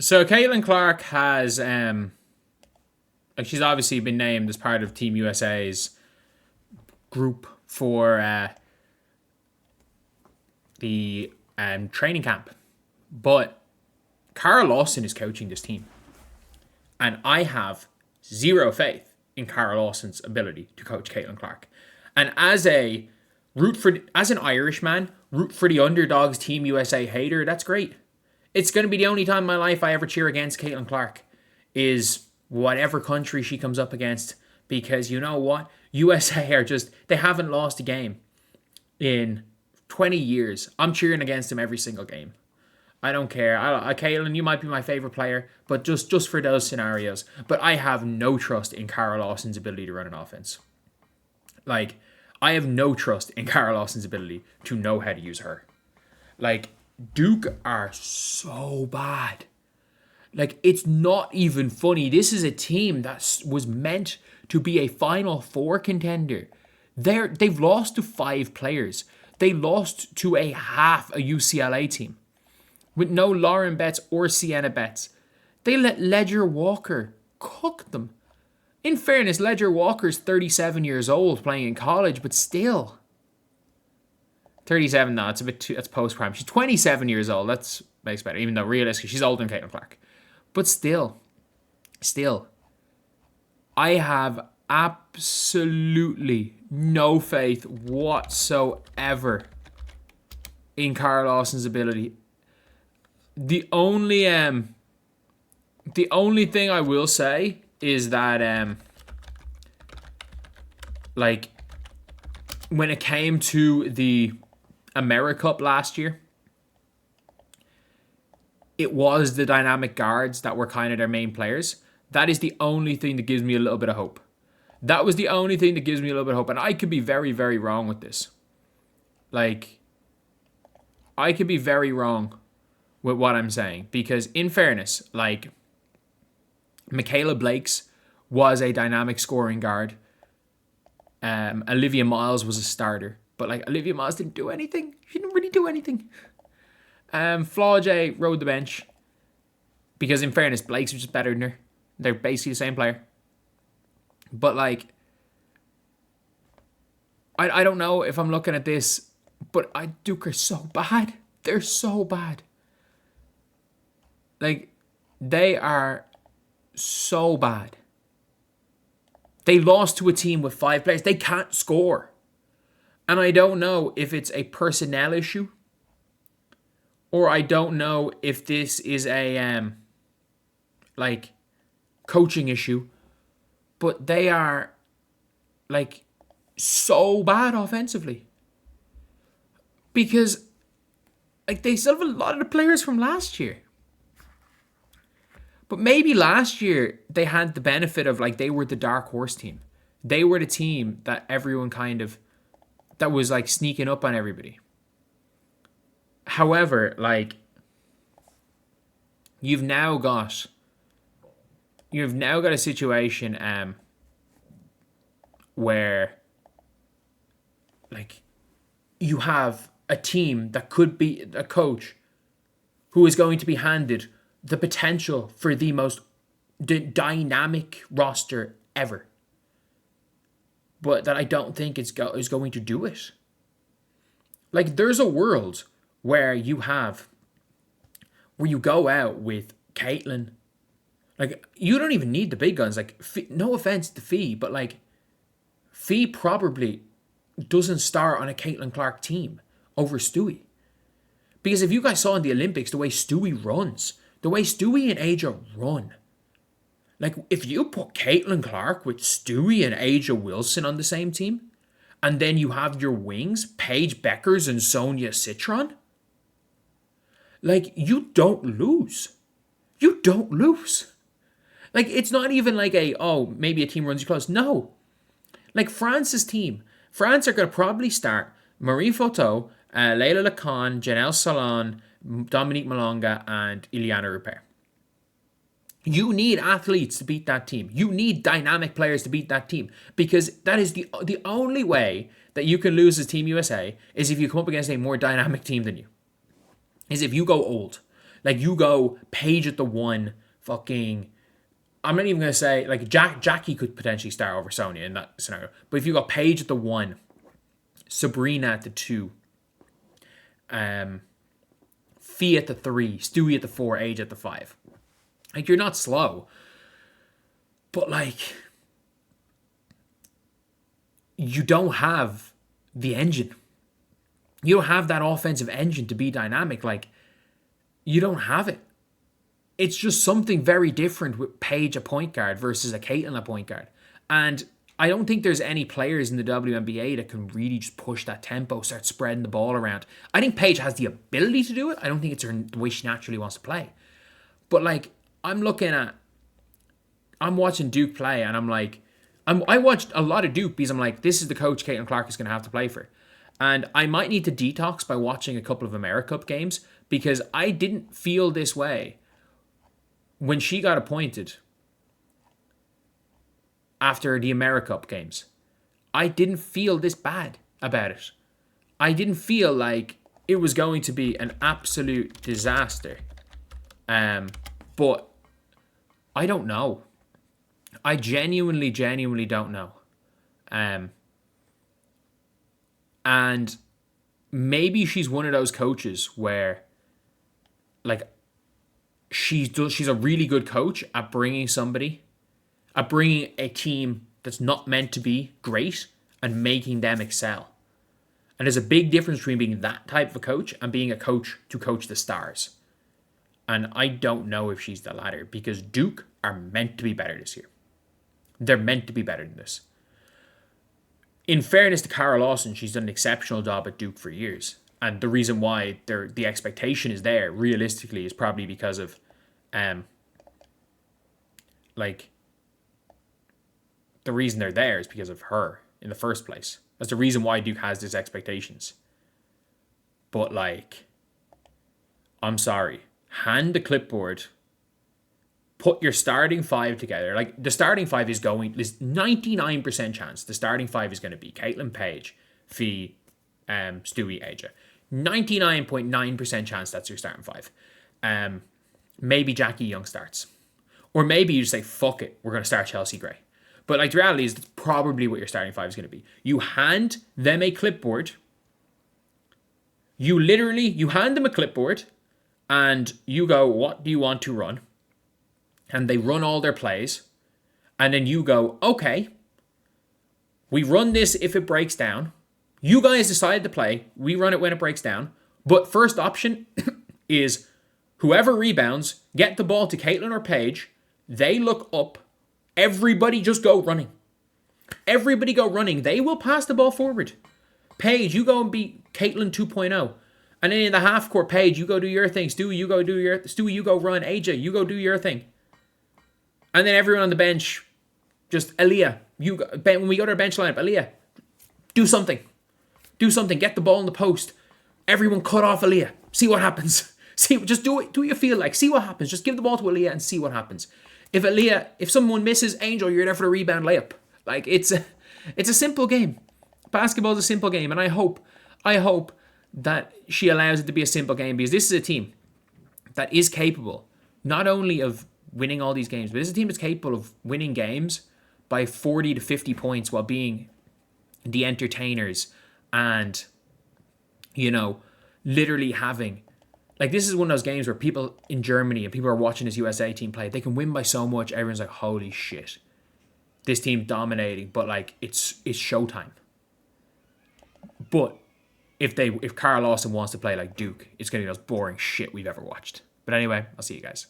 So Caitlin Clark has, she's obviously been named as part of Team USA's group for the training camp. But Cara Lawson is coaching this team. And I have zero faith in Cara Lawson's ability to coach Caitlin Clark. And as an Irishman, root for the underdogs Team USA hater, that's great. It's going to be the only time in my life I ever cheer against Caitlin Clark is whatever country she comes up against. Because you know what? USA are they haven't lost a game in 20 years. I'm cheering against them every single game. I don't care. Caitlin, you might be my favorite player, but just for those scenarios. But I have no trust in Cara Lawson's ability to run an offense. I have no trust in Cara Lawson's ability to know how to use her. Duke are so bad. It's not even funny. This is a team that was meant to be a Final Four contender. They've lost to 5 players. They lost to a UCLA team with no Lauren Betts or Sienna Betts. They let Ledger Walker cook them. In fairness, Ledger Walker's 37 years old playing in college, but still. 37, no, that's post-prime. She's 27 years old. That makes better, even though realistically she's older than Caitlin Clark. But still, I have absolutely no faith whatsoever in Cara Lawson's ability. The only thing I will say is that when it came to the AmeriCup last year, it was the dynamic guards that were kind of their main players. That is the only thing that gives me a little bit of hope. That was the only thing that gives me a little bit of hope. And I could be very, very wrong with this. I could be very wrong with what I'm saying. Because in fairness, Michaela Blakes was a dynamic scoring guard. Olivia Miles was a starter. But Olivia Miles didn't do anything. She didn't really do anything. Flau'jae rode the bench. Because in fairness, Blakes was just better than her. They're basically the same player. But I don't know if I'm looking at this, but Duke are so bad. They're so bad. They are so bad. They lost to a team with 5 players. They can't score. And I don't know if it's a personnel issue, or I don't know if this is a coaching issue, but they are so bad offensively. Because they still have a lot of the players from last year. But maybe last year they had the benefit of they were the dark horse team. They were the team that everyone that was sneaking up on everybody. However, you've now got a situation where you have a team that could be a coach who is going to be handed the potential for the most dynamic roster ever, but that I don't think is going to do it. There's a world where you go out with Caitlin. You don't even need the big guns. No offense to Fee, but Fee probably doesn't start on a Caitlin Clark team over Stewie. Because if you guys saw in the Olympics the way Stewie runs, the way Stewie and Aja run, if you put Caitlin Clark with Stewie and Aja Wilson on the same team, and then you have your wings, Paige Bueckers and Sonia Citron, you don't lose. You don't lose. It's not even maybe a team runs you close. No. France's team. France are going to probably start Marie Photo, Leila Lacan, Janelle Salon, Dominique Malonga, and Ileana Rupert. You need athletes to beat that team. You need dynamic players to beat that team, because that is the only way that you can lose as Team USA is if you come up against a more dynamic team than you. Is if you go old. Like, you go Paige at the 1, fucking... I'm not even going to say... Like, Jackie could potentially start over Sonya in that scenario. But if you got Paige at the 1, Breanna at the 2, Fee at the 3, Stewie at the 4, AJ at the 5. Like, you're not slow. But, like... You don't have the engine. You don't have that offensive engine to be dynamic. Like, you don't have it. It's just something very different with Paige a point guard versus a Caitlin a point guard. And I don't think there's any players in the WNBA that can really just push that tempo, start spreading the ball around. I think Paige has the ability to do it. I don't think it's the way she naturally wants to play. But, like, I'm watching Duke play, and I'm like, I watched a lot of Duke because I'm like, this is the coach Caitlin Clark is going to have to play for. And I might need to detox by watching a couple of AmeriCup games, because I didn't feel this way when she got appointed after the AmeriCup games. I didn't feel this bad about it. I didn't feel like it was going to be an absolute disaster. But I don't know. I genuinely don't know. And maybe she's one of those coaches where, like, she's a really good coach at bringing a team that's not meant to be great and making them excel. And there's a big difference between being that type of a coach and being a coach to coach the stars. And I don't know if she's the latter, because Duke are meant to be better this year. They're meant to be better than this. In fairness to Cara Lawson, she's done an exceptional job at Duke for years. And the reason why the expectation is there, realistically, is probably because of, the reason they're there is because of her in the first place. That's the reason why Duke has these expectations. But, like, I'm sorry. Hand the clipboard. Put your starting 5 together. Like, the starting 5 is going... There's 99% chance the starting 5 is going to be Caitlin, Paige, Fee, Stewie, AJ. 99.9% chance that's your starting 5. Maybe Jackie Young starts. Or maybe you just say, fuck it, we're going to start Chelsea Gray. But, like, the reality is that's probably what your starting 5 is going to be. You hand them a clipboard. You hand them a clipboard, and you go, what do you want to run? And they run all their plays. And then you go, okay, we run this if it breaks down. You guys decide to play. We run it when it breaks down. But first option is whoever rebounds, get the ball to Caitlin or Paige. They look up. Everybody just go running. Everybody go running. They will pass the ball forward. Paige, you go and beat Caitlin 2.0. And then in the half court, Paige, you go do your thing. Stewie, you go run. AJ, you go do your thing. And then everyone on the bench, just Aaliyah, when we go to our bench lineup, Aaliyah, do something. Do something. Get the ball in the post. Everyone cut off Aaliyah. See what happens. Just do it. Do what you feel like. See what happens. Just give the ball to Aaliyah and see what happens. If someone misses, Angel, you're there for the rebound layup. Like, it's a simple game. Basketball is a simple game, and I hope that she allows it to be a simple game, because this is a team that is capable not only of winning all these games, but this is a team that's capable of winning games by 40 to 50 points while being the entertainers and, literally having... Like, this is one of those games where people in Germany and people are watching this USA team play. They can win by so much. Everyone's like, holy shit. This team dominating. But, like, it's showtime. But if Cara Lawson wants to play like Duke, it's going to be the most boring shit we've ever watched. But anyway, I'll see you guys.